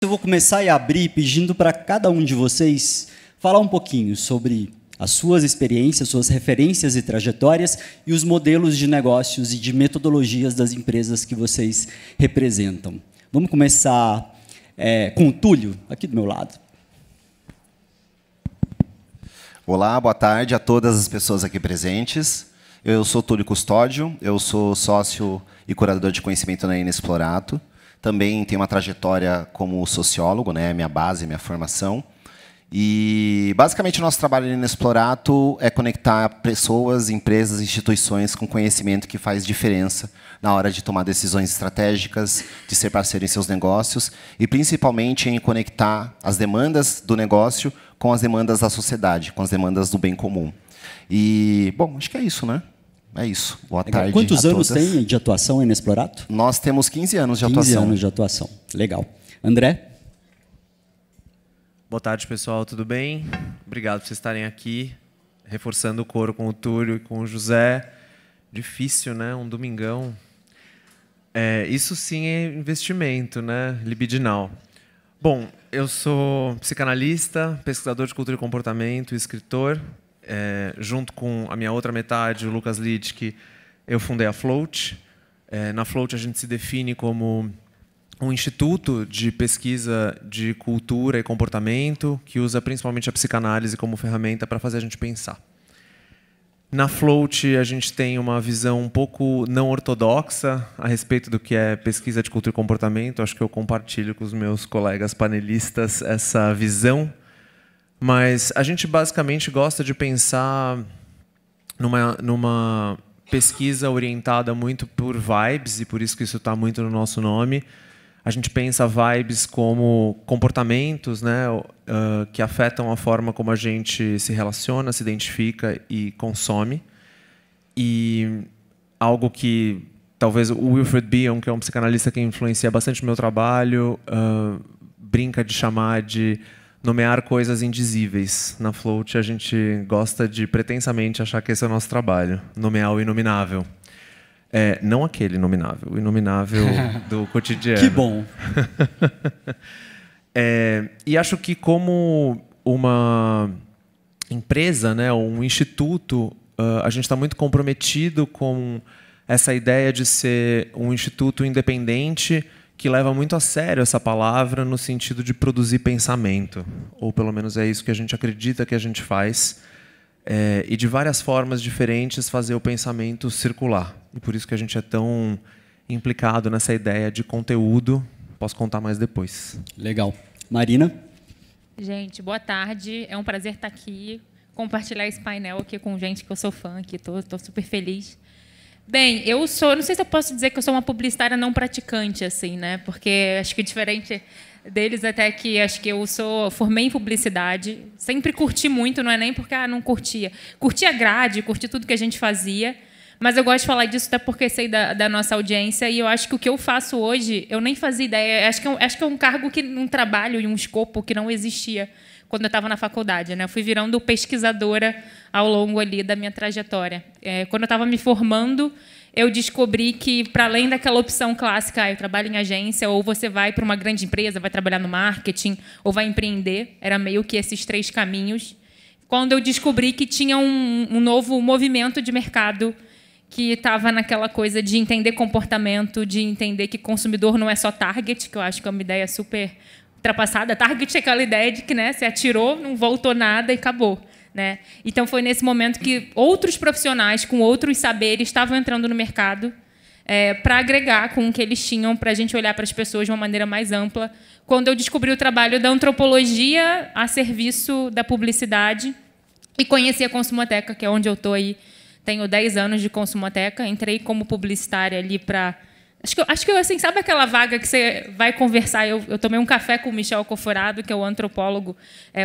Eu vou começar a abrir pedindo para cada um de vocês falar um pouquinho sobre as suas experiências, suas referências e trajetórias e os modelos de negócios e de metodologias das empresas que vocês representam. Vamos começar com o Túlio, aqui do meu lado. Olá, boa tarde a todas as pessoas aqui presentes. Eu sou Túlio Custódio, eu sou sócio e curador de conhecimento na Inexplorato. Também tenho uma trajetória como sociólogo, né, minha base, minha formação. E, basicamente, o nosso trabalho no Inexplorato é conectar pessoas, empresas, instituições com conhecimento que faz diferença na hora de tomar decisões estratégicas, de ser parceiro em seus negócios e, principalmente, em conectar as demandas do negócio com as demandas da sociedade, com as demandas do bem comum. E, bom, acho que é isso, né? É isso. Boa tarde. Quantos anos tem de atuação em Inexplorato? Nós temos 15 anos de atuação. 15 anos de atuação. Legal. André? Boa tarde, pessoal. Tudo bem? Obrigado por vocês estarem aqui, reforçando o coro com o Túlio e com o José. Difícil, né? Um domingão. Isso sim é investimento, né? Libidinal. Bom, eu sou psicanalista, pesquisador de cultura e comportamento, escritor. Junto com a minha outra metade, o Lucas Littke, eu fundei a Float. Na Float a gente se define como um instituto de pesquisa de cultura e comportamento que usa principalmente a psicanálise como ferramenta para fazer a gente pensar. Na Float, a gente tem uma visão um pouco não ortodoxa a respeito do que é pesquisa de cultura e comportamento. Acho que eu compartilho com os meus colegas panelistas essa visão. Mas a gente basicamente gosta de pensar numa pesquisa orientada muito por vibes, e por isso que isso está muito no nosso nome. A gente pensa vibes como comportamentos, né, que afetam a forma como a gente se relaciona, se identifica e consome. E algo que talvez o Wilfred Bion, que é um psicanalista que influencia bastante o meu trabalho, brinca de chamar de nomear coisas indizíveis. Na Float, a gente gosta de pretensamente achar que esse é o nosso trabalho, nomear o inominável. Não aquele inominável, o inominável do cotidiano. Que bom! E acho que como uma empresa, né, um instituto, a gente está muito comprometido com essa ideia de ser um instituto independente que leva muito a sério essa palavra no sentido de produzir pensamento. Ou pelo menos é isso que a gente acredita que a gente faz. E de várias formas diferentes fazer o pensamento circular. E por isso que a gente é tão implicado nessa ideia de conteúdo. Posso contar mais depois. Legal. Marina? Gente, boa tarde. É um prazer estar aqui, compartilhar esse painel aqui com gente que eu sou fã, que estou super feliz. Bem, eu sou, não sei se eu posso dizer que eu sou uma publicitária não praticante, assim, né? Porque acho que diferente deles até que acho que eu formei em publicidade, sempre curti muito, não é nem porque não curtia. Curti a grade, curti tudo que a gente fazia, mas eu gosto de falar disso até porque sei da nossa audiência e eu acho que o que eu faço hoje, eu nem fazia ideia, acho que é um cargo, um trabalho e um escopo que não existia quando eu estava na faculdade, né? Eu fui virando pesquisadora ao longo ali da minha trajetória. Quando eu estava me formando, eu descobri que, para além daquela opção clássica, eu trabalho em agência, ou você vai para uma grande empresa, vai trabalhar no marketing, ou vai empreender, era meio que esses três caminhos. Quando eu descobri que tinha um novo movimento de mercado que estava naquela coisa de entender comportamento, de entender que consumidor não é só target, que eu acho que é uma ideia super ultrapassada. Target é aquela ideia de que, né, você atirou, não voltou nada e acabou. Né? Então, foi nesse momento que outros profissionais com outros saberes estavam entrando no mercado para agregar com o que eles tinham, para a gente olhar para as pessoas de uma maneira mais ampla. Quando eu descobri o trabalho da antropologia a serviço da publicidade e conheci a Consumoteca, que é onde eu estou aí, tenho 10 anos de Consumoteca, entrei como publicitária ali para... Acho que assim, sabe aquela vaga que você vai conversar? Eu tomei um café com o Michel Coforado, que é o antropólogo,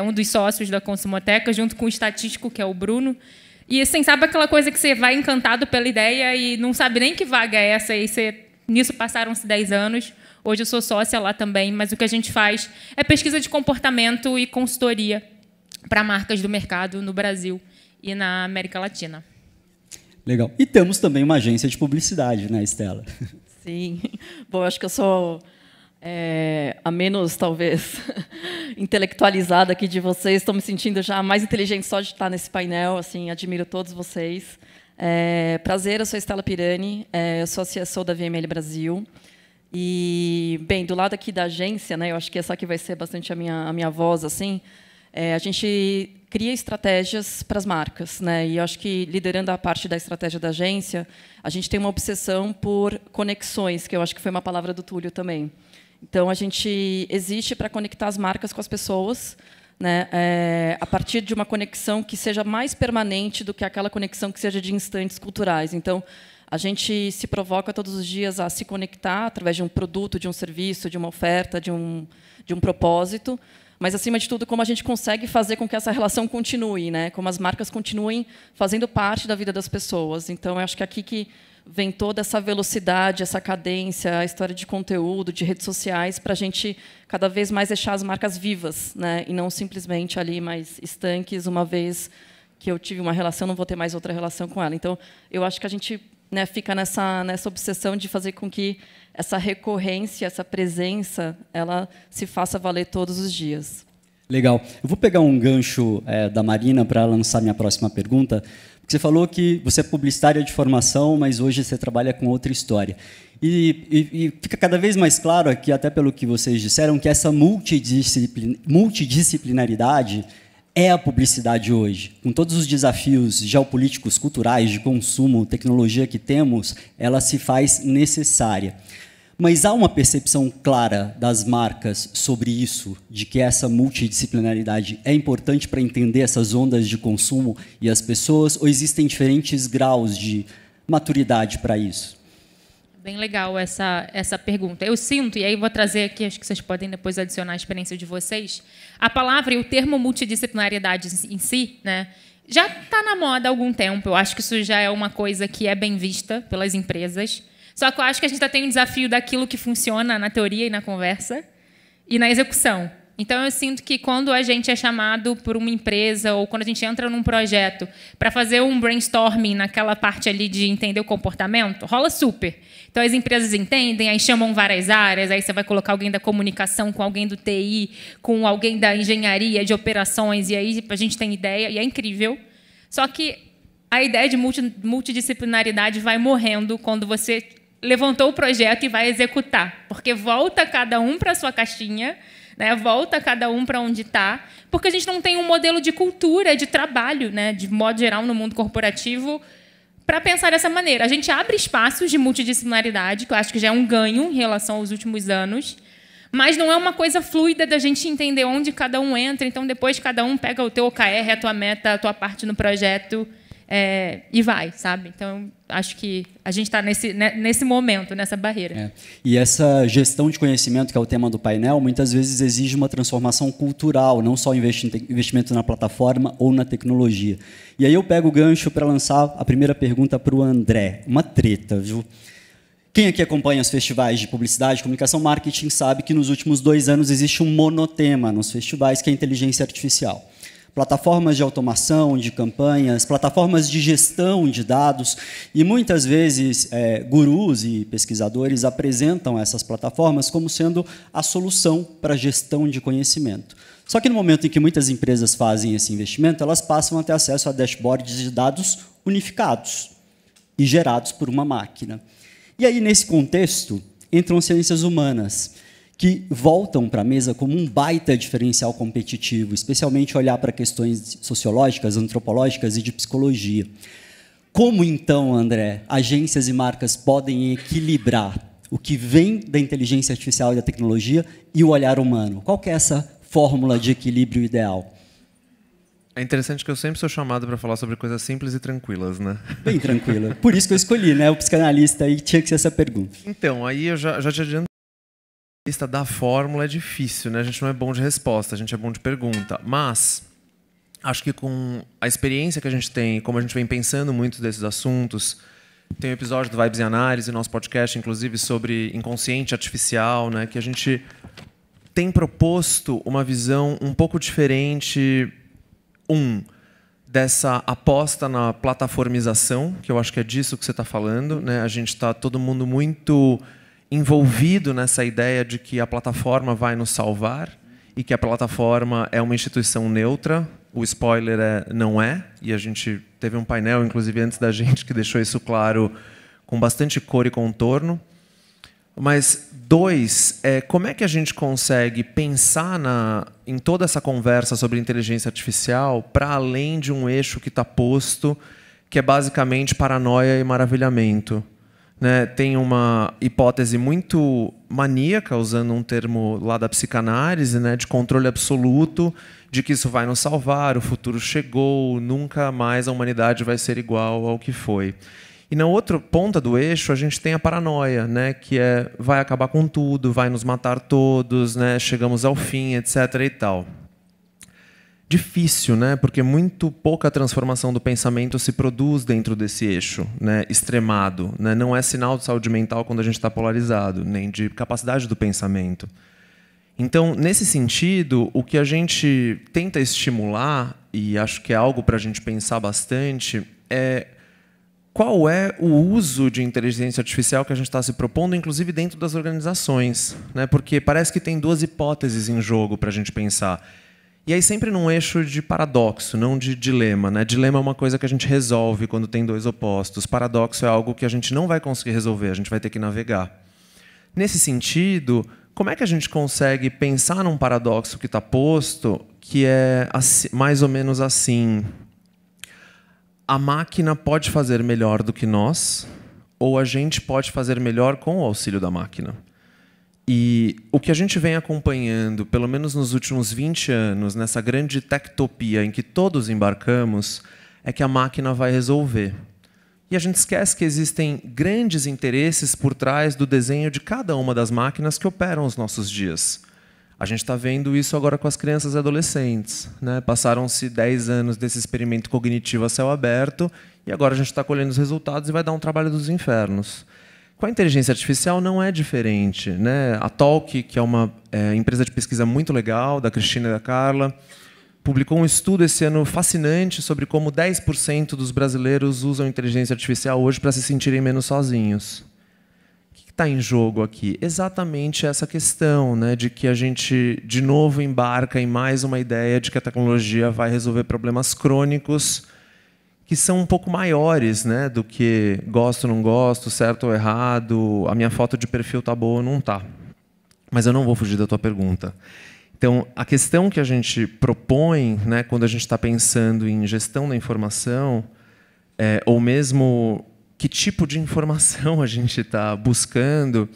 um dos sócios da Consumoteca, junto com o estatístico, que é o Bruno. E assim, sabe aquela coisa que você vai encantado pela ideia e não sabe nem que vaga é essa? E nisso passaram-se 10 anos. Hoje eu sou sócia lá também, mas o que a gente faz é pesquisa de comportamento e consultoria para marcas do mercado no Brasil e na América Latina. Legal. E temos também uma agência de publicidade, né, Estela? Sim. Bom, acho que eu sou a menos, talvez, intelectualizada aqui de vocês. Estou me sentindo já mais inteligente só de estar nesse painel. Assim, admiro todos vocês. Prazer, eu sou Estela Pirani, eu sou a CSO da VML Brasil. E, bem, do lado aqui da agência, né, eu acho que essa aqui vai ser bastante a minha voz, assim, a gente cria estratégias para as marcas, né, e eu acho que, liderando a parte da estratégia da agência, a gente tem uma obsessão por conexões, que eu acho que foi uma palavra do Túlio também. Então, a gente existe para conectar as marcas com as pessoas, né, a partir de uma conexão que seja mais permanente do que aquela conexão que seja de instantes culturais. Então, a gente se provoca todos os dias a se conectar através de um produto, de um serviço, de uma oferta, de um propósito, mas, acima de tudo, como a gente consegue fazer com que essa relação continue, né? Como as marcas continuem fazendo parte da vida das pessoas. Então, eu acho que aqui que vem toda essa velocidade, essa cadência, a história de conteúdo, de redes sociais, para a gente cada vez mais deixar as marcas vivas, né? E não simplesmente ali mais estanques, uma vez que eu tive uma relação, não vou ter mais outra relação com ela. Então, eu acho que a gente, né, fica nessa obsessão de fazer com que essa recorrência, essa presença, ela se faça valer todos os dias. Legal. Eu vou pegar um gancho da Marina para lançar minha próxima pergunta. Porque você falou que você é publicitária de formação, mas hoje você trabalha com outra história. E fica cada vez mais claro aqui, até pelo que vocês disseram, que essa multidisciplinaridade é a publicidade hoje. Com todos os desafios geopolíticos, culturais, de consumo, tecnologia que temos, ela se faz necessária. Mas há uma percepção clara das marcas sobre isso, de que essa multidisciplinaridade é importante para entender essas ondas de consumo e as pessoas, ou existem diferentes graus de maturidade para isso? Bem legal essa pergunta. Eu sinto, e aí vou trazer aqui, acho que vocês podem depois adicionar a experiência de vocês, a palavra e o termo multidisciplinaridade em si, né, já está na moda há algum tempo. Eu acho que isso já é uma coisa que é bem vista pelas empresas. Só que eu acho que a gente ainda tem um desafio daquilo que funciona na teoria e na conversa e na execução. Então, eu sinto que quando a gente é chamado por uma empresa ou quando a gente entra num projeto para fazer um brainstorming naquela parte ali de entender o comportamento, rola super. Então, as empresas entendem, aí chamam várias áreas, aí você vai colocar alguém da comunicação com alguém do TI, com alguém da engenharia, de operações, e aí a gente tem ideia, e é incrível. Só que a ideia de multidisciplinaridade vai morrendo quando você levantou o projeto e vai executar, porque volta cada um para a sua caixinha, né? Volta cada um para onde está, porque a gente não tem um modelo de cultura, de trabalho, né? De modo geral, no mundo corporativo, para pensar dessa maneira. A gente abre espaços de multidisciplinaridade, que eu acho que já é um ganho em relação aos últimos anos, mas não é uma coisa fluida da gente entender onde cada um entra, então depois cada um pega o teu OKR, a tua meta, a tua parte no projeto, e vai, sabe? Então, acho que a gente está nesse momento, nessa barreira. E essa gestão de conhecimento, que é o tema do painel, muitas vezes exige uma transformação cultural, não só investimento na plataforma ou na tecnologia. E aí eu pego o gancho para lançar a primeira pergunta para o André. Uma treta, viu? Quem aqui acompanha os festivais de publicidade, comunicação, marketing, sabe que nos últimos 2 anos existe um monotema nos festivais, que é a inteligência artificial. Plataformas de automação de campanhas, plataformas de gestão de dados, e muitas vezes gurus e pesquisadores apresentam essas plataformas como sendo a solução para a gestão de conhecimento. Só que no momento em que muitas empresas fazem esse investimento, elas passam a ter acesso a dashboards de dados unificados e gerados por uma máquina. E aí, nesse contexto, entram ciências humanas, que voltam para a mesa como um baita diferencial competitivo, especialmente olhar para questões sociológicas, antropológicas e de psicologia. Como, então, André, agências e marcas podem equilibrar o que vem da inteligência artificial e da tecnologia e o olhar humano? Qual que é essa fórmula de equilíbrio ideal? É interessante que eu sempre sou chamado para falar sobre coisas simples e tranquilas, né? Bem tranquila. Por isso que eu escolhi, né? O psicanalista aí tinha que ser essa pergunta. Então, aí eu já te adianto. A lista da fórmula é difícil, né? A gente não é bom de resposta, a gente é bom de pergunta. Mas acho que com a experiência que a gente tem, como a gente vem pensando muito desses assuntos, tem um episódio do Vibes e Análise, nosso podcast, inclusive, sobre inconsciente artificial, né? Que a gente tem proposto uma visão um pouco diferente, dessa aposta na plataformização, que eu acho que é disso que você está falando, né? A gente está todo mundo muito envolvido nessa ideia de que a plataforma vai nos salvar e que a plataforma é uma instituição neutra. O spoiler não é, e a gente teve um painel, inclusive antes da gente, que deixou isso claro com bastante cor e contorno. Mas, 2, como é que a gente consegue pensar em toda essa conversa sobre inteligência artificial para além de um eixo que está posto, que é basicamente paranoia e maravilhamento? Né? Tem uma hipótese muito maníaca, usando um termo lá da psicanálise, né, de controle absoluto, de que isso vai nos salvar, o futuro chegou, nunca mais a humanidade vai ser igual ao que foi. E na outra ponta do eixo a gente tem a paranoia, né, que vai acabar com tudo, vai nos matar todos, né, chegamos ao fim, etc. e tal. Difícil, né, porque muito pouca transformação do pensamento se produz dentro desse eixo, né, extremado. Né, não é sinal de saúde mental quando a gente está polarizado, nem de capacidade do pensamento. Então, nesse sentido, o que a gente tenta estimular, e acho que é algo para a gente pensar bastante, é qual é o uso de inteligência artificial que a gente está se propondo, inclusive dentro das organizações. Né? Porque parece que tem 2 hipóteses em jogo para a gente pensar. E aí sempre num eixo de paradoxo, não de dilema. Né? Dilema é uma coisa que a gente resolve quando tem 2 opostos. Paradoxo é algo que a gente não vai conseguir resolver, a gente vai ter que navegar. Nesse sentido, como é que a gente consegue pensar num paradoxo que está posto, que é mais ou menos assim: a máquina pode fazer melhor do que nós, ou a gente pode fazer melhor com o auxílio da máquina? E o que a gente vem acompanhando, pelo menos nos últimos 20 anos, nessa grande tectopia em que todos embarcamos, é que a máquina vai resolver. E a gente esquece que existem grandes interesses por trás do desenho de cada uma das máquinas que operam os nossos dias. A gente está vendo isso agora com as crianças e adolescentes. Né? Passaram-se 10 anos desse experimento cognitivo a céu aberto e agora a gente está colhendo os resultados e vai dar um trabalho dos infernos. Com a inteligência artificial não é diferente. Né? A Talk, que é uma empresa de pesquisa muito legal, da Cristina e da Carla, publicou um estudo esse ano fascinante sobre como 10% dos brasileiros usam inteligência artificial hoje para se sentirem menos sozinhos. O que está em jogo aqui? Exatamente essa questão, né, de que a gente, de novo, embarca em mais uma ideia de que a tecnologia vai resolver problemas crônicos que são um pouco maiores, né, do que gosto ou não gosto, certo ou errado, a minha foto de perfil está boa ou não está. Mas eu não vou fugir da tua pergunta. Então, a questão que a gente propõe, né, quando a gente está pensando em gestão da informação, ou mesmo que tipo de informação a gente está buscando,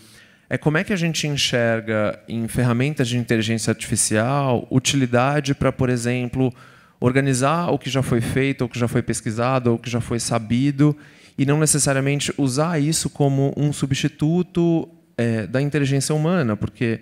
é como é que a gente enxerga em ferramentas de inteligência artificial utilidade para, por exemplo, organizar o que já foi feito, ou o que já foi pesquisado, ou o que já foi sabido, e não necessariamente usar isso como um substituto da inteligência humana, porque,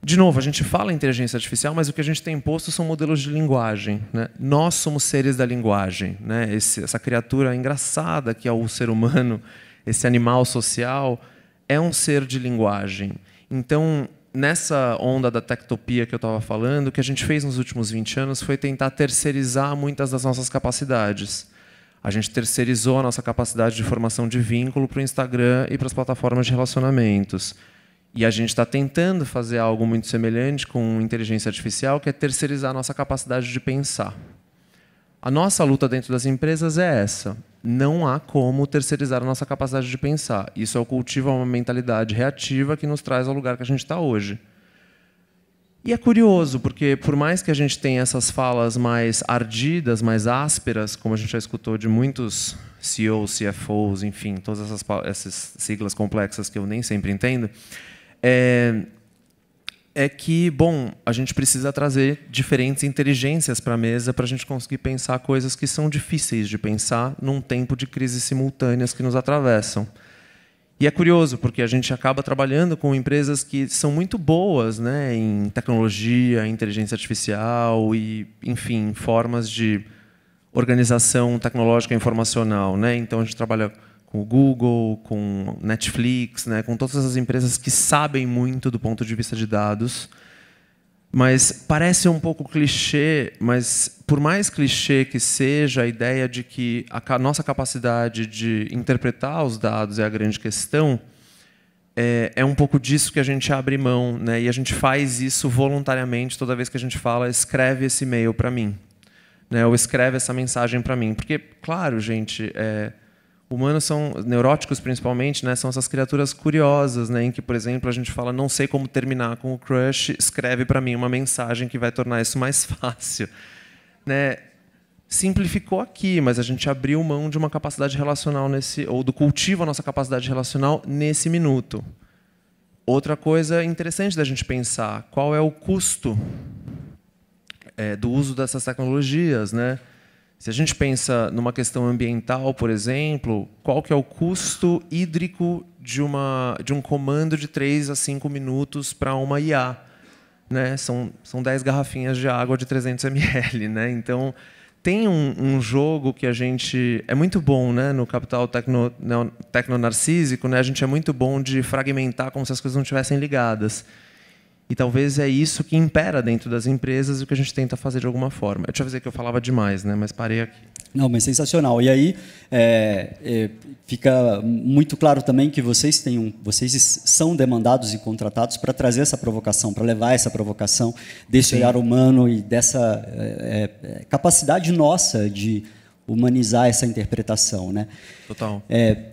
de novo, a gente fala em inteligência artificial, mas o que a gente tem imposto são modelos de linguagem. Né? Nós somos seres da linguagem. Né? Essa criatura engraçada que é o ser humano, esse animal social, é um ser de linguagem. Então, nessa onda da tectopia que eu estava falando, o que a gente fez nos últimos 20 anos foi tentar terceirizar muitas das nossas capacidades. A gente terceirizou a nossa capacidade de formação de vínculo para o Instagram e para as plataformas de relacionamentos. E a gente está tentando fazer algo muito semelhante com inteligência artificial, que é terceirizar a nossa capacidade de pensar. A nossa luta dentro das empresas é essa. Não há como terceirizar a nossa capacidade de pensar. Isso é o cultivo a uma mentalidade reativa que nos traz ao lugar que a gente está hoje. E é curioso, porque por mais que a gente tenha essas falas mais ardidas, mais ásperas, como a gente já escutou de muitos CEOs, CFOs, enfim, todas essas siglas complexas que eu nem sempre entendo, é que, bom, a gente precisa trazer diferentes inteligências para a mesa para a gente conseguir pensar coisas que são difíceis de pensar num tempo de crises simultâneas que nos atravessam. E é curioso, porque a gente acaba trabalhando com empresas que são muito boas, né, em tecnologia, inteligência artificial e, enfim, formas de organização tecnológica informacional. Né? Então, a gente trabalha com o Google, com Netflix, né, com todas as empresas que sabem muito do ponto de vista de dados. Mas parece um pouco clichê, mas por mais clichê que seja, a ideia de que a nossa capacidade de interpretar os dados é a grande questão, é um pouco disso que a gente abre mão, né? E a gente faz isso voluntariamente toda vez que a gente fala, escreve esse e-mail para mim, né? Ou escreve essa mensagem para mim. Porque, claro, gente, humanos são, neuróticos principalmente, né? São essas criaturas curiosas, né? Em que, por exemplo, a gente fala, não sei como terminar com o crush, escreve para mim uma mensagem que vai tornar isso mais fácil, né? Simplificou aqui, mas a gente abriu mão de uma capacidade relacional ou do cultivo a nossa capacidade relacional nesse minuto. Outra coisa interessante da gente pensar, qual é o custo do uso dessas tecnologias, né? Se a gente pensa numa questão ambiental, por exemplo, qual que é o custo hídrico de um comando de 3 a 5 minutos para uma IA, né? São 10 garrafinhas de água de 300 ml, né? Então, tem um jogo que a gente é muito bom, né? No capital tecnonarcísico, né? A gente é muito bom de fragmentar como se as coisas não estivessem ligadas. E talvez é isso que impera dentro das empresas e o que a gente tenta fazer de alguma forma. Eu te avisei que eu falava demais, né? Mas parei aqui. Não, mas sensacional. E aí fica muito claro também que vocês são demandados e contratados para trazer essa provocação, para levar essa provocação desse olhar humano e dessa capacidade nossa de humanizar essa interpretação, né? Total.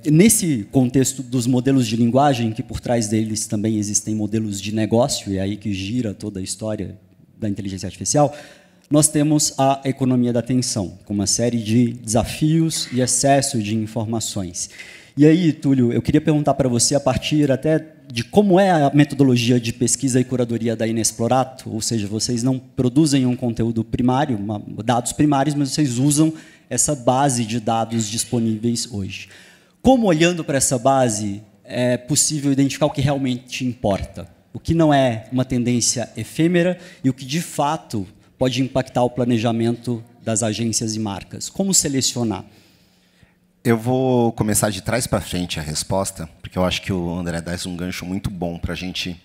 Nesse contexto dos modelos de linguagem, que por trás deles também existem modelos de negócio, e é aí que gira toda a história da inteligência artificial, nós temos a economia da atenção, com uma série de desafios e excesso de informações. E aí, Túlio, eu queria perguntar para você, a partir até de como é a metodologia de pesquisa e curadoria da Inexplorato, ou seja, vocês não produzem um conteúdo primário, dados primários, mas vocês usam essa base de dados disponíveis hoje. Como, olhando para essa base, é possível identificar o que realmente importa? O que não é uma tendência efêmera e o que, de fato, pode impactar o planejamento das agências e marcas? Como selecionar? Eu vou começar de trás para frente a resposta, porque eu acho que o André dá um gancho muito bom para a gente,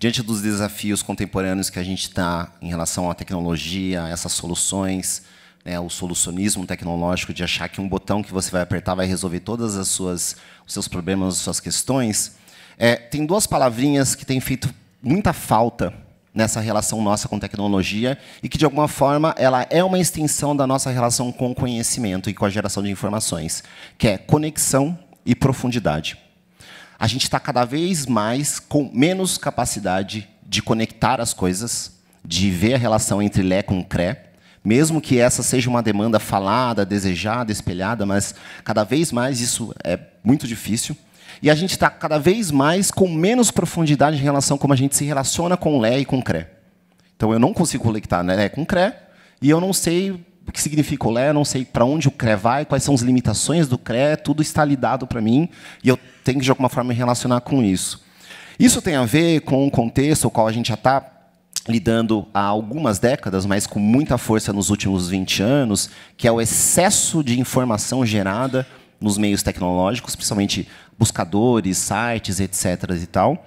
diante dos desafios contemporâneos que a gente está em relação à tecnologia, essas soluções, né, o solucionismo tecnológico de achar que um botão que você vai apertar vai resolver todos os seus problemas, as suas questões. Tem 2 palavrinhas que têm feito muita falta nessa relação nossa com tecnologia e que, de alguma forma, ela é uma extensão da nossa relação com o conhecimento e com a geração de informações, que é conexão e profundidade. A gente está cada vez mais com menos capacidade de conectar as coisas, de ver a relação entre Lé com Cré, mesmo que essa seja uma demanda falada, desejada, espelhada, mas cada vez mais isso é muito difícil. E a gente está cada vez mais com menos profundidade em relação a como a gente se relaciona com Lé e com Cré. Então, eu não consigo conectar Lé com Cré, e eu não sei o que significa o Lé, eu não sei para onde o Cré vai, quais são as limitações do Cré, tudo está lidado para mim, e eu tenho que, de alguma forma, me relacionar com isso. Isso tem a ver com um contexto ao qual a gente já está lidando há algumas décadas, mas com muita força nos últimos 20 anos, que é o excesso de informação gerada nos meios tecnológicos, principalmente buscadores, sites, etc. e tal,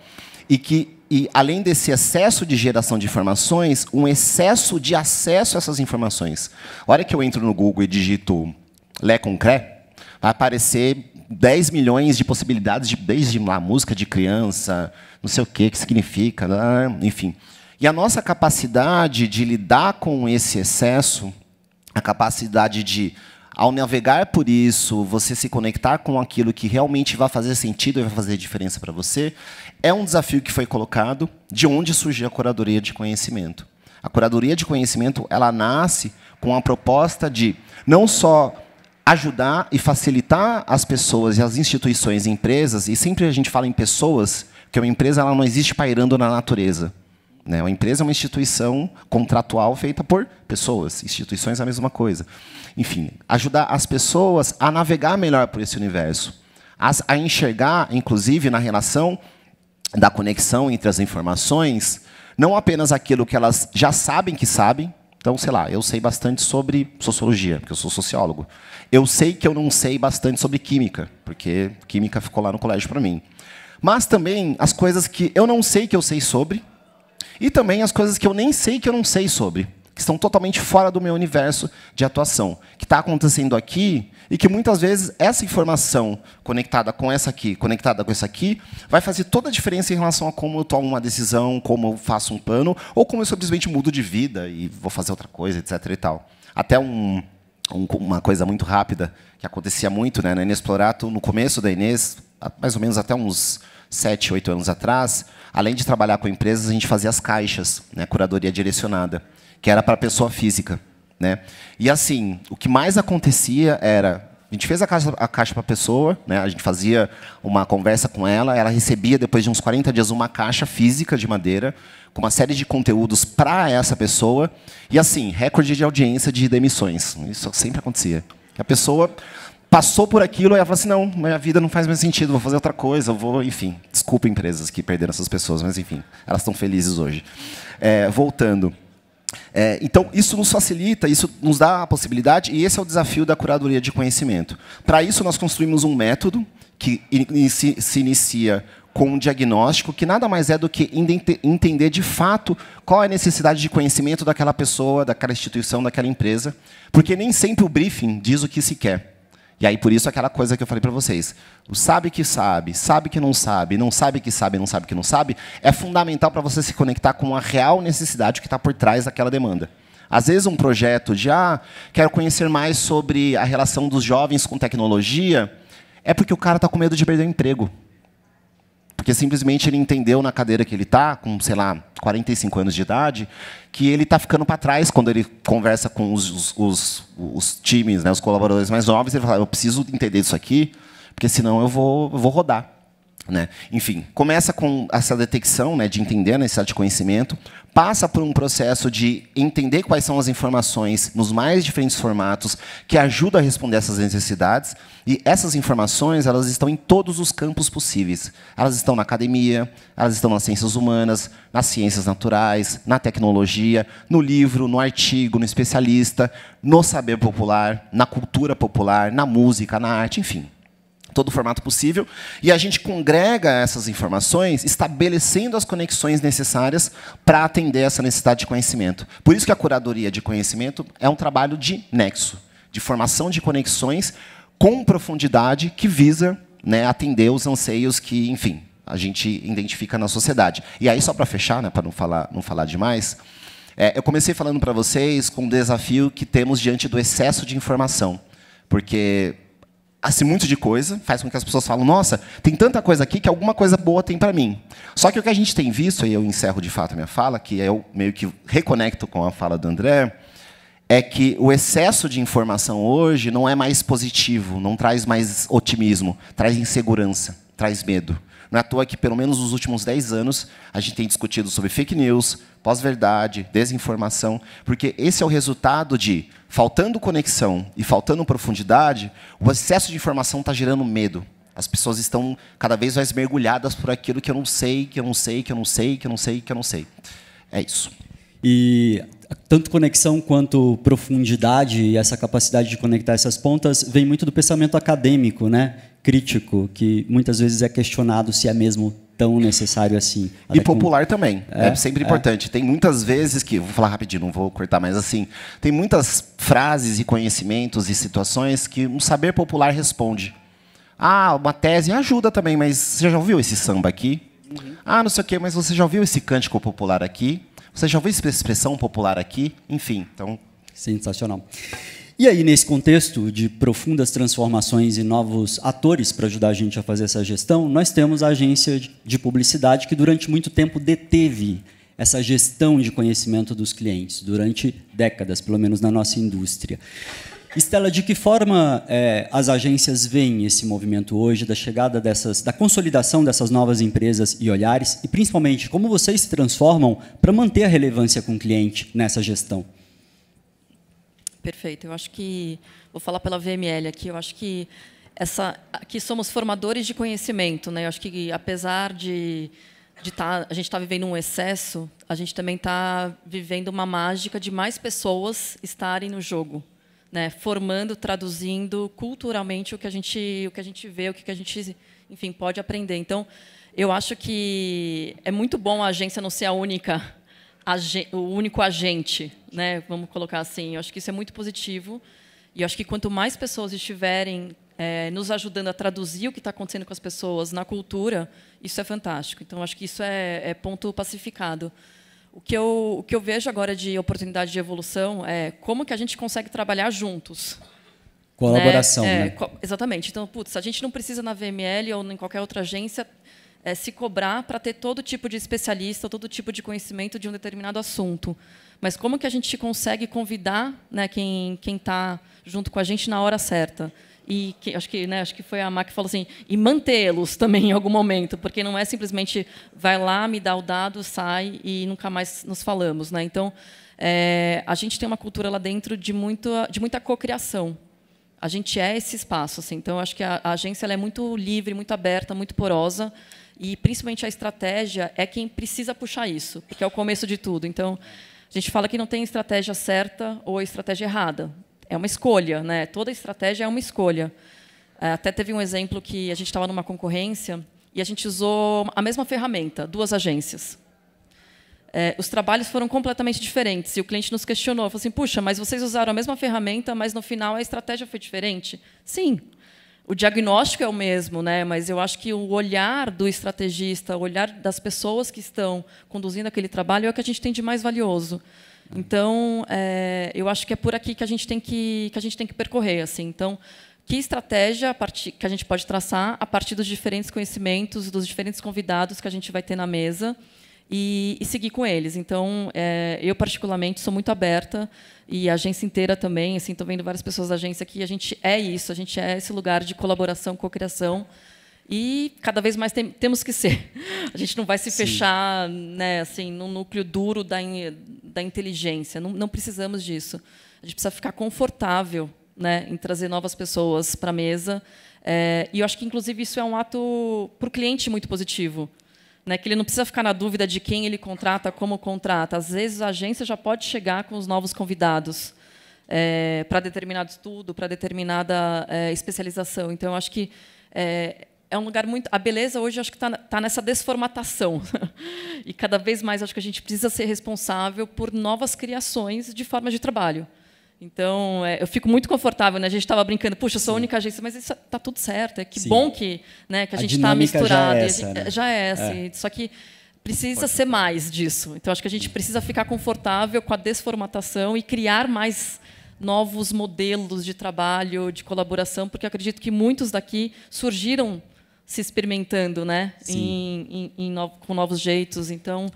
e além desse excesso de geração de informações, um excesso de acesso a essas informações. A hora que eu entro no Google e digito Lé com Cré, vai aparecer 10 milhões de possibilidades, desde lá, música de criança, não sei o que significa, enfim. E a nossa capacidade de lidar com esse excesso, a capacidade de, ao navegar por isso, você se conectar com aquilo que realmente vai fazer sentido e vai fazer diferença para você, é um desafio que foi colocado, de onde surgiu a curadoria de conhecimento. A curadoria de conhecimento, ela nasce com a proposta de não só ajudar e facilitar as pessoas e as instituições e empresas, e sempre a gente fala em pessoas, porque uma empresa ela não existe pairando na natureza. Uma empresa é uma instituição contratual feita por pessoas. Instituições é a mesma coisa. Enfim, ajudar as pessoas a navegar melhor por esse universo. A enxergar, inclusive, na relação da conexão entre as informações, não apenas aquilo que elas já sabem que sabem. Então, sei lá, eu sei bastante sobre sociologia, porque eu sou sociólogo. Eu sei que eu não sei bastante sobre química, porque química ficou lá no colégio para mim. Mas também as coisas que eu não sei que eu sei sobre, e também as coisas que eu nem sei que eu não sei sobre. que estão totalmente fora do meu universo de atuação, que está acontecendo aqui e que, muitas vezes, essa informação conectada com essa aqui, conectada com essa aqui, vai fazer toda a diferença em relação a como eu tomo uma decisão, como eu faço um plano, ou como eu simplesmente mudo de vida e vou fazer outra coisa, etc. E tal. Até uma coisa muito rápida, que acontecia muito, né, na Inexplorato, no começo da Inês, mais ou menos até uns 7, 8 anos atrás, além de trabalhar com empresas, a gente fazia as caixas, né, curadoria direcionada, que era para a pessoa física. Né? E, assim, o que mais acontecia era... A gente fez a caixa para a pessoa, né, a gente fazia uma conversa com ela, ela recebia, depois de uns 40 dias, uma caixa física de madeira, com uma série de conteúdos para essa pessoa, e, assim, recorde de audiência de demissões. Isso sempre acontecia. A pessoa passou por aquilo e ela falou assim, não, minha vida não faz mais sentido, vou fazer outra coisa, vou, enfim. Desculpa empresas que perderam essas pessoas, mas, enfim, elas estão felizes hoje. Voltando. Então, isso nos facilita, isso nos dá a possibilidade, e esse é o desafio da curadoria de conhecimento. Para isso, nós construímos um método que se inicia com um diagnóstico, que nada mais é do que entender, de fato, qual é a necessidade de conhecimento daquela pessoa, daquela instituição, daquela empresa, porque nem sempre o briefing diz o que se quer. E aí, por isso, aquela coisa que eu falei para vocês. O sabe que não sabe, não sabe que sabe, não sabe que não sabe, é fundamental para você se conectar com a real necessidade que está por trás daquela demanda. Às vezes, um projeto de, quero conhecer mais sobre a relação dos jovens com tecnologia, é porque o cara está com medo de perder o emprego. Porque simplesmente ele entendeu na cadeira que ele está, com, sei lá, 45 anos de idade, que ele está ficando para trás quando ele conversa com os times, né, os colaboradores mais novos. Ele fala, eu preciso entender isso aqui, porque senão eu vou rodar. Né? Enfim, começa com essa detecção, né, de entender a necessidade de conhecimento, passa por um processo de entender quais são as informações nos mais diferentes formatos que ajuda a responder essas necessidades, e essas informações elas estão em todos os campos possíveis. Elas estão na academia, elas estão nas ciências humanas, nas ciências naturais, na tecnologia, no livro, no artigo, no especialista, no saber popular, na cultura popular, na música, na arte, enfim. Todo o formato possível, e a gente congrega essas informações, estabelecendo as conexões necessárias para atender essa necessidade de conhecimento. Por isso que a curadoria de conhecimento é um trabalho de nexo, de formação de conexões com profundidade que visa, né, atender os anseios que, enfim, a gente identifica na sociedade. E aí, só para fechar, né, para não falar demais, eu comecei falando para vocês com o desafio que temos diante do excesso de informação, porque assim, muito de coisa, faz com que as pessoas falem, nossa, tem tanta coisa aqui que alguma coisa boa tem para mim. Só que o que a gente tem visto, e eu encerro de fato a minha fala, que eu meio que reconecto com a fala do André, é que o excesso de informação hoje não é mais positivo, não traz mais otimismo, traz insegurança, traz medo. Não é à toa que, pelo menos nos últimos 10 anos, a gente tem discutido sobre fake news, pós-verdade, desinformação, porque esse é o resultado de, faltando conexão e faltando profundidade, o excesso de informação está gerando medo. As pessoas estão cada vez mais mergulhadas por aquilo que eu não sei, que eu não sei, que eu não sei, que eu não sei, que eu não sei. É isso. E tanto conexão quanto profundidade e essa capacidade de conectar essas pontas vem muito do pensamento acadêmico, né? Crítico, que muitas vezes é questionado se é mesmo tão necessário assim. E popular também. É sempre importante. Tem muitas vezes que... Vou falar rapidinho, não vou cortar, mas assim, tem muitas frases e conhecimentos e situações que um saber popular responde. Uma tese ajuda também, mas você já ouviu esse samba aqui? Não sei o quê, mas você já ouviu esse cântico popular aqui? Você já ouviu essa expressão popular aqui? Enfim, então... Sensacional. E aí, nesse contexto de profundas transformações e novos atores para ajudar a gente a fazer essa gestão, nós temos a agência de publicidade que, durante muito tempo, deteve essa gestão de conhecimento dos clientes, durante décadas, pelo menos na nossa indústria. Estela, de que forma as agências veem esse movimento hoje, da chegada da consolidação dessas novas empresas e olhares, e, principalmente, como vocês se transformam para manter a relevância com o cliente nessa gestão? Perfeito. Eu acho que vou falar pela VML aqui. Eu acho que aqui somos formadores de conhecimento, né? Eu acho que apesar de a gente está vivendo um excesso, a gente também está vivendo uma mágica de mais pessoas estarem no jogo, né? Formando, traduzindo culturalmente o que a gente vê, o que a gente, enfim, pode aprender. Então, eu acho que é muito bom a agência não ser a única o único agente, né? Vamos colocar assim. Eu acho que isso é muito positivo. E eu acho que quanto mais pessoas estiverem nos ajudando a traduzir o que está acontecendo com as pessoas na cultura, isso é fantástico. Então, acho que isso é ponto pacificado. O que eu vejo agora de oportunidade de evolução é como que a gente consegue trabalhar juntos. Colaboração, né? Exatamente. Então, putz, a gente não precisa na VML ou em qualquer outra agência se cobrar para ter todo tipo de especialista, todo tipo de conhecimento de um determinado assunto. Mas como que a gente consegue convidar, né, quem está junto com a gente na hora certa? E acho que foi a Má que falou assim, e mantê-los também em algum momento, porque não é simplesmente vai lá, me dá o dado, sai e nunca mais nos falamos, né? Então, a gente tem uma cultura lá dentro de muita cocriação. A gente é esse espaço, assim. Então, acho que a agência ela é muito livre, muito aberta, muito porosa, e principalmente a estratégia é quem precisa puxar isso, porque é o começo de tudo. Então, a gente fala que não tem estratégia certa ou estratégia errada. É uma escolha, né? Toda estratégia é uma escolha. Até teve um exemplo que a gente estava numa concorrência e a gente usou a mesma ferramenta, 2 agências. Os trabalhos foram completamente diferentes e o cliente nos questionou, falou assim: puxa, mas vocês usaram a mesma ferramenta, mas no final a estratégia foi diferente? Sim. O diagnóstico é o mesmo, né? Mas eu acho que o olhar do estrategista, o olhar das pessoas que estão conduzindo aquele trabalho é o que a gente tem de mais valioso. Então, eu acho que é por aqui que a gente tem que percorrer, assim. Então, que estratégia que a gente pode traçar a partir dos diferentes conhecimentos, dos diferentes convidados que a gente vai ter na mesa e seguir com eles. Então, eu particularmente sou muito aberta e a agência inteira também. Assim, estou vendo várias pessoas da agência aqui. A gente é isso. A gente é esse lugar de colaboração, cocriação. E cada vez mais temos que ser. A gente não vai se fechar, né, assim, no núcleo duro da inteligência. Não precisamos disso. A gente precisa ficar confortável, né, em trazer novas pessoas para a mesa. E eu acho que, inclusive, isso é um ato para o cliente muito positivo, né, que ele não precisa ficar na dúvida de quem ele contrata, como contrata. Às vezes, a agência já pode chegar com os novos convidados para determinado estudo, para determinada especialização. Então, eu acho que é um lugar muito... A beleza hoje acho que está nessa desformatação. E cada vez mais acho que a gente precisa ser responsável por novas criações de forma de trabalho. Então, eu fico muito confortável, né? A gente estava brincando, puxa, eu sou a única agência, mas isso está tudo certo. Que bom que, né, que a gente está misturado. Já é essa. Só que precisa ser mais disso. Então, acho que a gente precisa ficar confortável com a desformatação e criar mais novos modelos de trabalho, de colaboração, porque eu acredito que muitos daqui surgiram se experimentando, né, com novos jeitos. Então,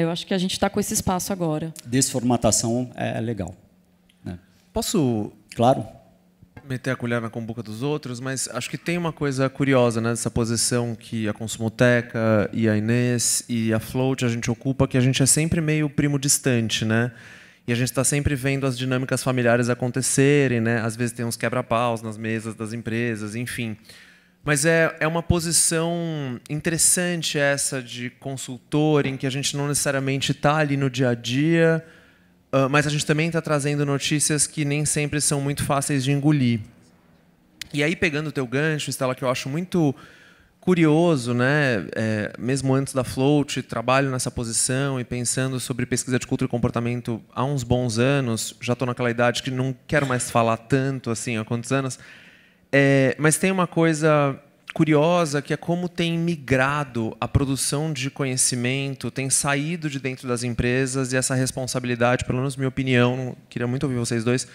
eu acho que a gente está com esse espaço agora. Desformatação é legal. Né? Posso, claro, meter a colher na cumbuca dos outros, mas acho que tem uma coisa curiosa, né, dessa posição que a Consumoteca e a Inês e a Float a gente ocupa, que a gente é sempre meio primo distante, né? E a gente está sempre vendo as dinâmicas familiares acontecerem, né? Às vezes tem uns quebra-paus nas mesas das empresas, enfim. Mas é uma posição interessante essa de consultor, em que a gente não necessariamente está ali no dia a dia, mas a gente também está trazendo notícias que nem sempre são muito fáceis de engolir. E aí, pegando o teu gancho, Stella, que eu acho muito curioso, né? Mesmo antes da Float, trabalho nessa posição e pensando sobre pesquisa de cultura e comportamento há uns bons anos. Já estou naquela idade que não quero mais falar tanto assim há quantos anos. Mas tem uma coisa curiosa que é como tem migrado a produção de conhecimento, tem saído de dentro das empresas e essa responsabilidade, pelo menos minha opinião, queria muito ouvir vocês dois,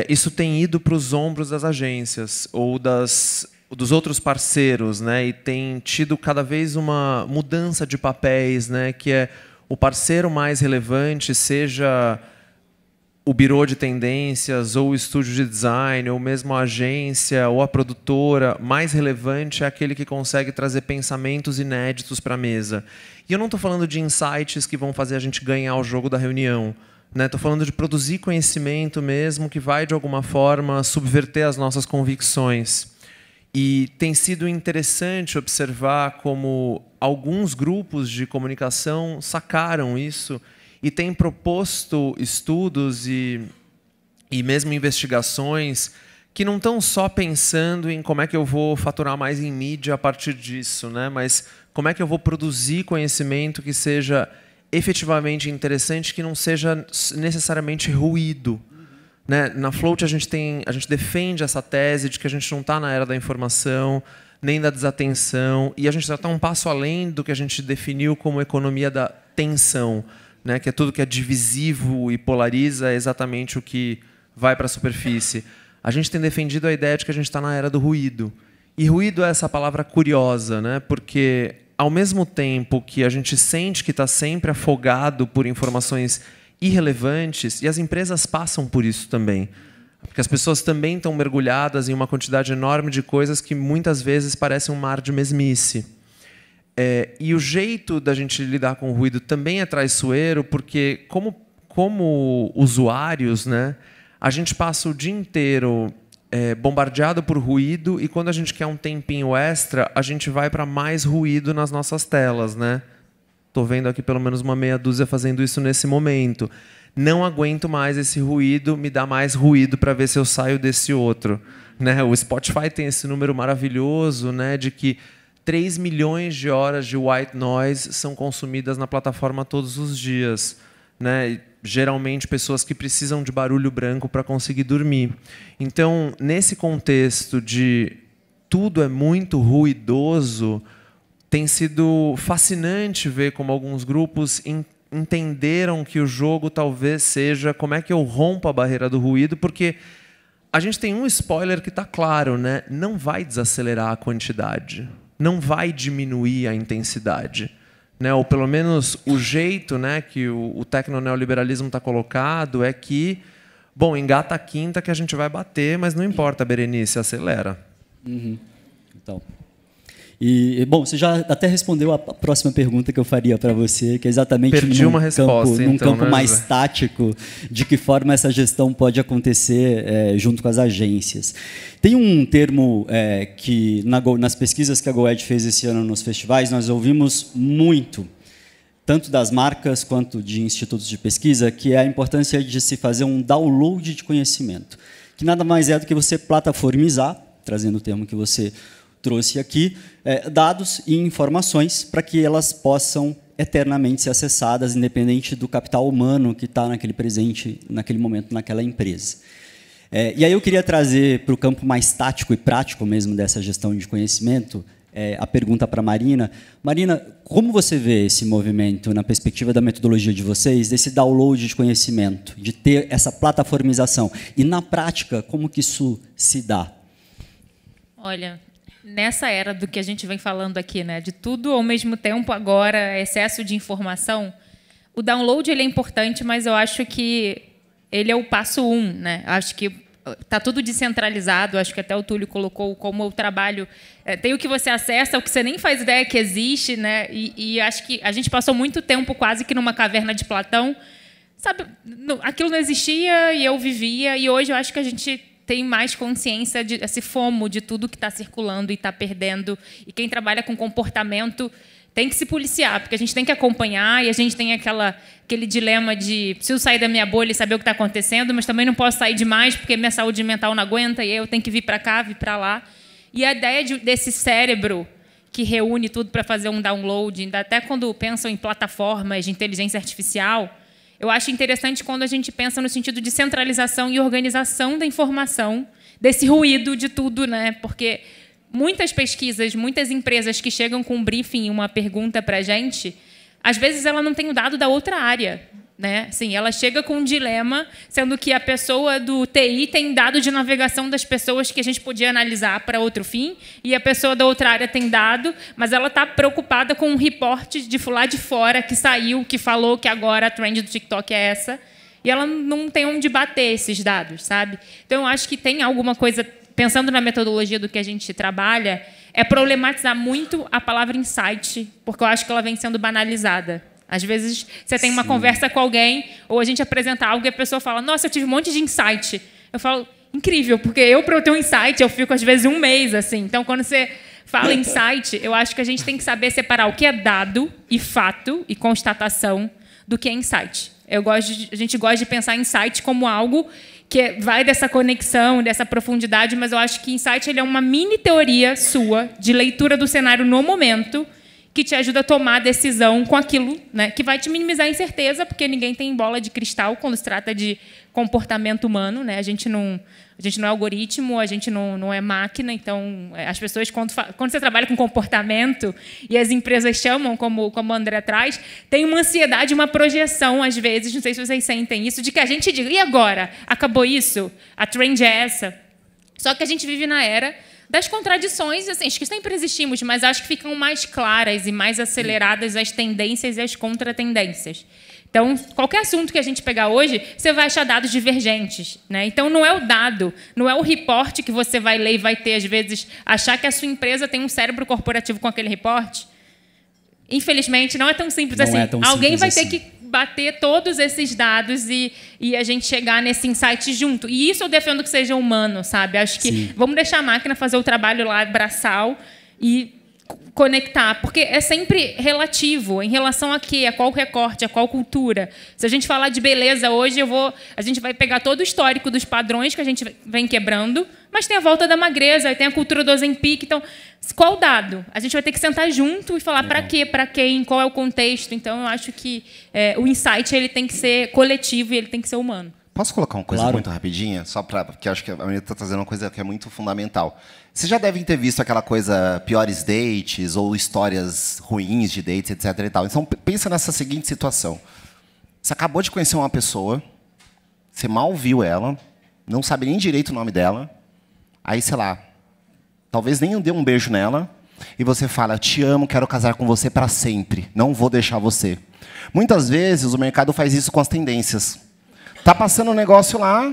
isso tem ido para os ombros das agências ou dos outros parceiros, né? E tem tido cada vez uma mudança de papéis, né? Que é o parceiro mais relevante, seja o birô de tendências, ou o estúdio de design, ou mesmo a agência, ou a produtora, mais relevante é aquele que consegue trazer pensamentos inéditos para a mesa. E eu não estou falando de insights que vão fazer a gente ganhar o jogo da reunião. Estou falando de produzir conhecimento mesmo que vai, de alguma forma, subverter as nossas convicções. E tem sido interessante observar como alguns grupos de comunicação sacaram isso e têm proposto estudos e mesmo investigações que não estão só pensando em como é que eu vou faturar mais em mídia a partir disso, né? Mas como é que eu vou produzir conhecimento que seja efetivamente interessante que não seja necessariamente ruído. Né? Na Float, a gente defende essa tese de que a gente não está na era da informação, nem da desatenção, e a gente já está um passo além do que a gente definiu como economia da tensão, né? Que é tudo que é divisivo e polariza, é exatamente o que vai para a superfície. A gente tem defendido a ideia de que a gente está na era do ruído. E ruído é essa palavra curiosa, né? Porque, ao mesmo tempo que a gente sente que está sempre afogado por informações irrelevantes, e as empresas passam por isso também, porque as pessoas também estão mergulhadas em uma quantidade enorme de coisas que muitas vezes parecem um mar de mesmice. E o jeito da gente lidar com o ruído também é traiçoeiro, porque como usuários, né, a gente passa o dia inteiro bombardeado por ruído, e quando a gente quer um tempinho extra, a gente vai para mais ruído nas nossas telas, né? Estou vendo aqui pelo menos uma meia dúzia fazendo isso nesse momento. Não aguento mais esse ruído, me dá mais ruído para ver se eu saio desse outro. Né? O Spotify tem esse número maravilhoso, né, de que 3 milhões de horas de white noise são consumidas na plataforma todos os dias. Né? E, geralmente, pessoas que precisam de barulho branco para conseguir dormir. Então, nesse contexto de tudo é muito ruidoso, tem sido fascinante ver como alguns grupos entenderam que o jogo talvez seja como é que eu rompo a barreira do ruído, porque a gente tem um spoiler que está claro, né? Não vai desacelerar a quantidade, não vai diminuir a intensidade. Né? Ou pelo menos o jeito, né, que o tecnoneoliberalismo está colocado é que, bom, engata a quinta que a gente vai bater, mas não importa, Berenice, acelera. Uhum. Então... bom, você já até respondeu a próxima pergunta que eu faria para você, que é exatamente num campo mais tático, de que forma essa gestão pode acontecer junto com as agências. Tem um termo que, nas pesquisas que a GoEd fez esse ano nos festivais, nós ouvimos muito, tanto das marcas quanto de institutos de pesquisa, que é a importância de se fazer um download de conhecimento, que nada mais é do que você plataformizar, trazendo o termo que você trouxe aqui, dados e informações para que elas possam eternamente ser acessadas, independente do capital humano que está naquele presente, naquele momento, naquela empresa. E aí eu queria trazer para o campo mais tático e prático mesmo dessa gestão de conhecimento, a pergunta para a Marina. Marina, como você vê esse movimento na perspectiva da metodologia de vocês, desse download de conhecimento, de ter essa plataformização? E, na prática, como que isso se dá? Olha... Nessa era do que a gente vem falando aqui, né, de tudo ao mesmo tempo agora, excesso de informação, o download ele é importante, mas eu acho que ele é o passo 1. Né? Acho que está tudo descentralizado, acho que até o Túlio colocou como o trabalho... tem o que você acessa, o que você nem faz ideia que existe, né? E acho que a gente passou muito tempo quase que numa caverna de Platão. Sabe, aquilo não existia e eu vivia, e hoje eu acho que a gente... tem mais consciência esse FOMO de tudo que está circulando e está perdendo. E quem trabalha com comportamento tem que se policiar, porque a gente tem que acompanhar e a gente tem aquele dilema de preciso sair da minha bolha e saber o que está acontecendo, mas também não posso sair demais porque minha saúde mental não aguenta e eu tenho que vir para cá, vir para lá. E a ideia desse cérebro que reúne tudo para fazer um download, até quando pensam em plataformas de inteligência artificial, eu acho interessante quando a gente pensa no sentido de centralização e organização da informação, desse ruído de tudo, né? Porque muitas pesquisas, muitas empresas que chegam com um briefing, uma pergunta para a gente, às vezes ela não tem o dado da outra área. Né? Assim, ela chega com um dilema, sendo que a pessoa do TI tem dado de navegação das pessoas que a gente podia analisar para outro fim, e a pessoa da outra área tem dado, mas ela está preocupada com um reporte de lá de fora que saiu, que falou que agora a trend do TikTok é essa, e ela não tem onde bater esses dados, sabe? Então, eu acho que tem alguma coisa, pensando na metodologia do que a gente trabalha, é problematizar muito a palavra insight, porque eu acho que ela vem sendo banalizada. Às vezes, você tem uma conversa com alguém, ou a gente apresenta algo e a pessoa fala, nossa, eu tive um monte de insight. Eu falo, incrível, porque para eu ter um insight, eu fico, às vezes, um mês. Assim. Então, quando você fala insight, eu acho que a gente tem que saber separar o que é dado e fato e constatação do que é insight. A gente gosta de pensar insight como algo que vai dessa conexão, dessa profundidade, mas eu acho que insight ele é uma mini teoria sua de leitura do cenário no momento, que te ajuda a tomar a decisão com aquilo, né, que vai te minimizar a incerteza, porque ninguém tem bola de cristal quando se trata de comportamento humano, né? A gente não é algoritmo, a gente não é máquina. Então, as pessoas, quando você trabalha com comportamento, e as empresas chamam, como a André traz, tem uma ansiedade, uma projeção, às vezes, não sei se vocês sentem isso, de que a gente diga, e agora? Acabou isso? A trend é essa? Só que a gente vive na era das contradições, assim, acho que sempre existimos, mas acho que ficam mais claras e mais aceleradas as tendências e as contratendências. Então, qualquer assunto que a gente pegar hoje, você vai achar dados divergentes, né? Então, não é o dado, não é o reporte que você vai ler e vai ter, às vezes, achar que a sua empresa tem um cérebro corporativo com aquele reporte. Infelizmente, não é tão simples assim. Alguém vai ter que bater todos esses dados e a gente chegar nesse insight junto. E isso eu defendo que seja humano, sabe? Acho que vamos deixar a máquina fazer o trabalho lá, braçal, e conectar, porque é sempre relativo em relação a quê? A qual recorte, a qual cultura. Se a gente falar de beleza hoje, a gente vai pegar todo o histórico dos padrões que a gente vem quebrando, mas tem a volta da magreza, aí tem a cultura do Ozempic. Então, qual dado? A gente vai ter que sentar junto e falar para quê, para quem, qual é o contexto. Então, eu acho que o insight ele tem que ser coletivo e ele tem que ser humano. Posso colocar uma coisa muito rapidinha? Só porque acho que a menina está trazendo uma coisa que é muito fundamental. Vocês já devem ter visto aquela coisa, piores dates ou histórias ruins de dates, etc. e tal. Então, pensa nessa seguinte situação. Você acabou de conhecer uma pessoa, você mal viu ela, não sabe nem direito o nome dela, aí, sei lá, talvez nem dê um beijo nela, e você fala, te amo, quero casar com você para sempre, não vou deixar você. Muitas vezes, o mercado faz isso com as tendências. Tá passando um negócio lá.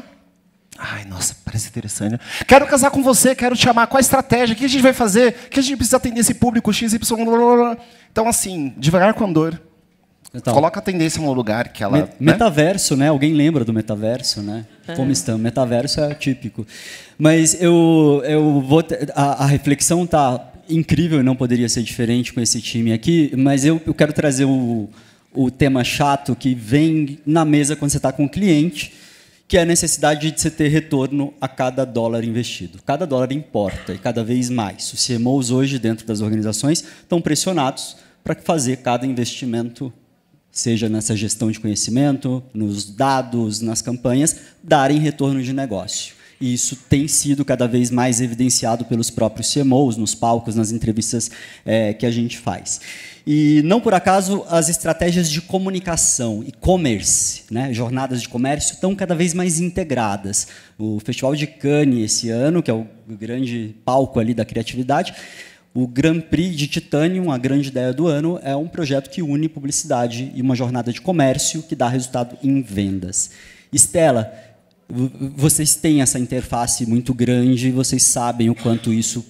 Ai, nossa, parece interessante. Quero casar com você, quero te amar. Qual a estratégia? O que a gente vai fazer? O que a gente precisa atender esse público? X, Y, blá, blá, blá. Então, assim, devagar com andor. Então, coloca a tendência no lugar que ela... Metaverso, né? Alguém lembra do metaverso, né? Como estamos? Metaverso é típico. Mas eu vou... A reflexão tá incrível e não poderia ser diferente com esse time aqui, mas eu quero trazer o tema chato que vem na mesa quando você está com o cliente, que é a necessidade de você ter retorno a cada dólar investido. Cada dólar importa, e cada vez mais. Os CMOs hoje, dentro das organizações, estão pressionados para fazer cada investimento, seja nessa gestão de conhecimento, nos dados, nas campanhas, darem retorno de negócio. E isso tem sido cada vez mais evidenciado pelos próprios CMOs, nos palcos, nas entrevistas que a gente faz. E, não por acaso, as estratégias de comunicação, e-commerce, né, jornadas de comércio, estão cada vez mais integradas. O Festival de Cannes, esse ano, que é o grande palco ali da criatividade, o Grand Prix de Titanium, a grande ideia do ano, é um projeto que une publicidade e uma jornada de comércio que dá resultado em vendas. Estela, vocês têm essa interface muito grande, vocês sabem o quanto isso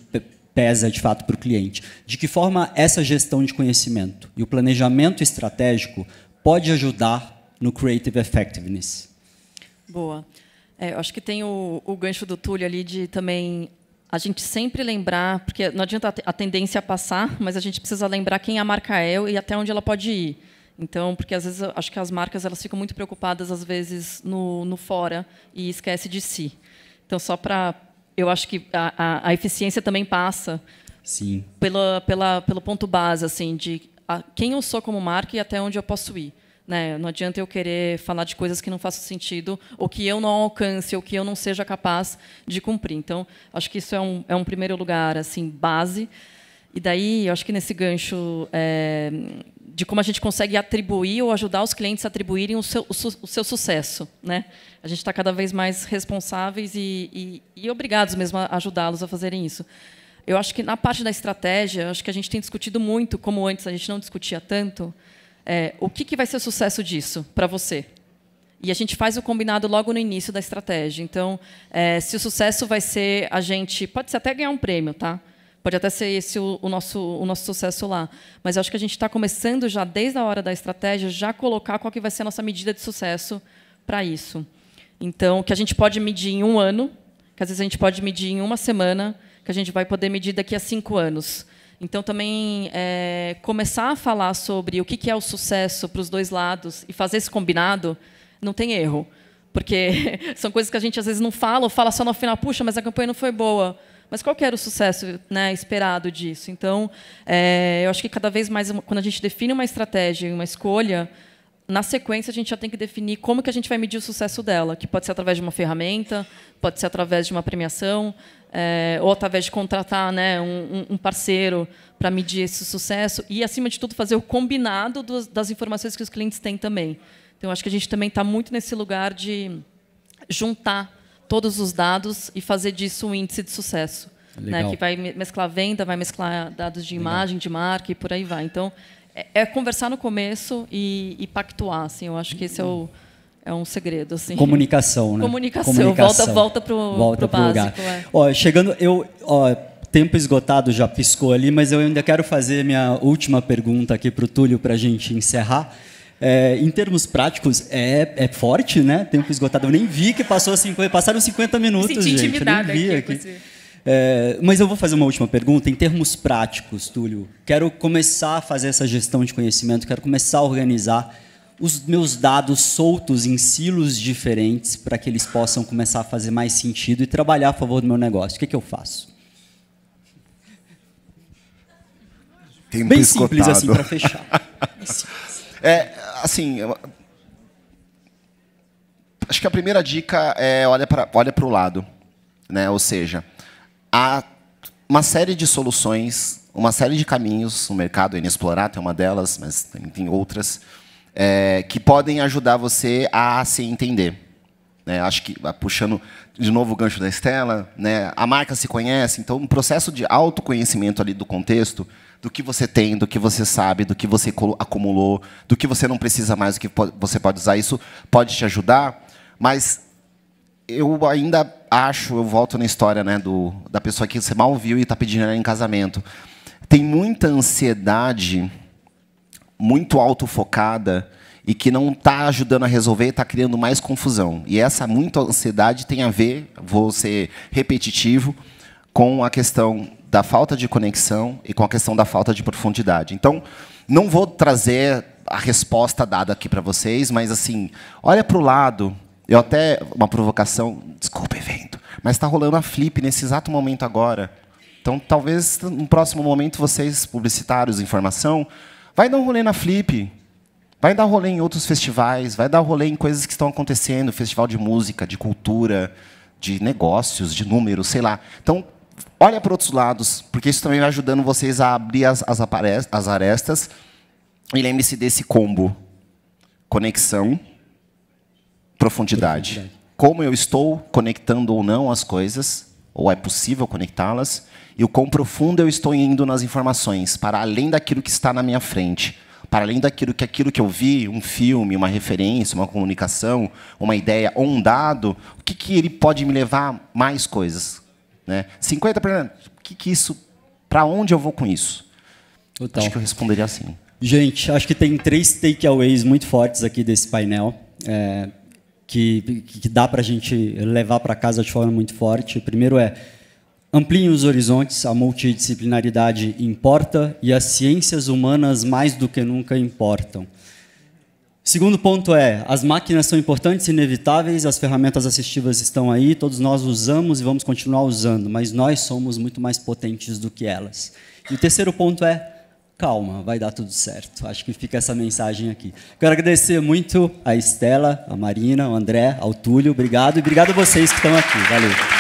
pesa de fato para o cliente. De que forma essa gestão de conhecimento e o planejamento estratégico pode ajudar no Creative Effectiveness? Boa. Eu acho que tem o gancho do Túlio ali de também a gente sempre lembrar, porque não adianta a tendência a passar, mas a gente precisa lembrar quem a marca é e até onde ela pode ir. Então, porque às vezes eu acho que as marcas elas ficam muito preocupadas às vezes no fora e esquece de si. Então, só para eu acho que a eficiência também passa Sim. pelo ponto base assim de quem eu sou como marca e até onde eu posso ir. Né? Não adianta eu querer falar de coisas que não façam sentido ou que eu não alcance ou que eu não seja capaz de cumprir. Então, acho que isso é um primeiro lugar assim base. E daí, eu acho que nesse gancho de como a gente consegue atribuir ou ajudar os clientes a atribuírem o seu sucesso. Né? A gente está cada vez mais responsáveis e obrigados mesmo a ajudá-los a fazerem isso. Eu acho que, na parte da estratégia, acho que a gente tem discutido muito, como antes a gente não discutia tanto, o que vai ser o sucesso disso para você? E a gente faz o combinado logo no início da estratégia. Então, se o sucesso vai ser a gente... Pode ser até ganhar um prêmio, tá? Pode até ser esse o nosso sucesso lá. Mas eu acho que a gente está começando já, desde a hora da estratégia, já colocar qual que vai ser a nossa medida de sucesso para isso. Então, que a gente pode medir em 1 ano, que às vezes a gente pode medir em 1 semana, que a gente vai poder medir daqui a 5 anos. Então, também começar a falar sobre o que é o sucesso para os dois lados e fazer esse combinado, não tem erro. Porque são coisas que a gente, às vezes, não fala, ou fala só no final, puxa, mas a campanha não foi boa. Mas qual que era o sucesso, né, esperado disso? Então, eu acho que cada vez mais, quando a gente define uma estratégia, uma escolha, na sequência a gente já tem que definir como que a gente vai medir o sucesso dela, que pode ser através de uma ferramenta, pode ser através de uma premiação, ou através de contratar, né, um parceiro para medir esse sucesso e, acima de tudo, fazer o combinado das informações que os clientes têm também. Então, acho que a gente também está muito nesse lugar de juntar todos os dados e fazer disso um índice de sucesso, né, que vai mesclar venda, vai mesclar dados de imagem, de marca e por aí vai. Então, é conversar no começo e pactuar. Assim, eu acho que esse é um segredo. Assim. Comunicação, né? Comunicação. Volta para o básico. Lugar. Ó, chegando, tempo esgotado já piscou ali, mas eu ainda quero fazer minha última pergunta aqui para o Túlio para a gente encerrar. Em termos práticos, é forte, né? Tempo esgotado. Eu nem vi que passaram 50 minutos, me senti gente. intimidada nem vi aqui. Mas eu vou fazer uma última pergunta. Em termos práticos, Túlio, quero começar a fazer essa gestão de conhecimento, quero começar a organizar os meus dados soltos em silos diferentes para que eles possam começar a fazer mais sentido e trabalhar a favor do meu negócio. O que eu faço? Tempo bem esgotado. Simples assim, para fechar. Assim, acho que a primeira dica é olha para o lado, né? Ou seja, há uma série de soluções, uma série de caminhos, o mercado inexplorado é uma delas, mas tem outras, que podem ajudar você a se entender. Né? Acho que, puxando de novo o gancho da Estela, né? A marca se conhece, então um processo de autoconhecimento ali do contexto, do que você tem, do que você sabe, do que você acumulou, do que você não precisa mais, do que você pode usar, isso pode te ajudar, mas eu ainda acho, eu volto na história, né, da pessoa que você mal viu e está pedindo ela em casamento. Tem muita ansiedade, muito autofocada, e que não está ajudando a resolver, está criando mais confusão. E essa muita ansiedade tem a ver, vou ser repetitivo, com a questão da falta de conexão e com a questão da falta de profundidade. Então, não vou trazer a resposta dada aqui para vocês, mas assim, olha para o lado. Eu até, uma provocação, desculpa, evento, mas está rolando a Flip nesse exato momento agora. Então, talvez, no próximo momento, vocês, publicitários, informação, vai dar um rolê na Flip, vai dar rolê em outros festivais, vai dar rolê em coisas que estão acontecendo, festival de música, de cultura, de negócios, de números, sei lá. Então, olha para outros lados, porque isso também vai ajudando vocês a abrir as arestas. E lembre-se desse combo. Conexão, profundidade. Como eu estou conectando ou não as coisas, ou é possível conectá-las, e o quão profundo eu estou indo nas informações, para além daquilo que está na minha frente, para além daquilo que eu vi, um filme, uma referência, uma comunicação, uma ideia ou um dado, o que ele pode me levar a mais coisas? Né? 50%, para onde eu vou com isso? Total. Acho que eu responderia assim. Gente, acho que tem 3 takeaways muito fortes aqui desse painel, que dá para a gente levar para casa de forma muito forte. O primeiro ampliem os horizontes, a multidisciplinaridade importa e as ciências humanas mais do que nunca importam. Segundo ponto as máquinas são importantes e inevitáveis, as ferramentas assistivas estão aí, todos nós usamos e vamos continuar usando, mas nós somos muito mais potentes do que elas. E o terceiro ponto calma, vai dar tudo certo. Acho que fica essa mensagem aqui. Quero agradecer muito a Estela, a Marina, o André, ao Túlio, obrigado, e obrigado a vocês que estão aqui. Valeu.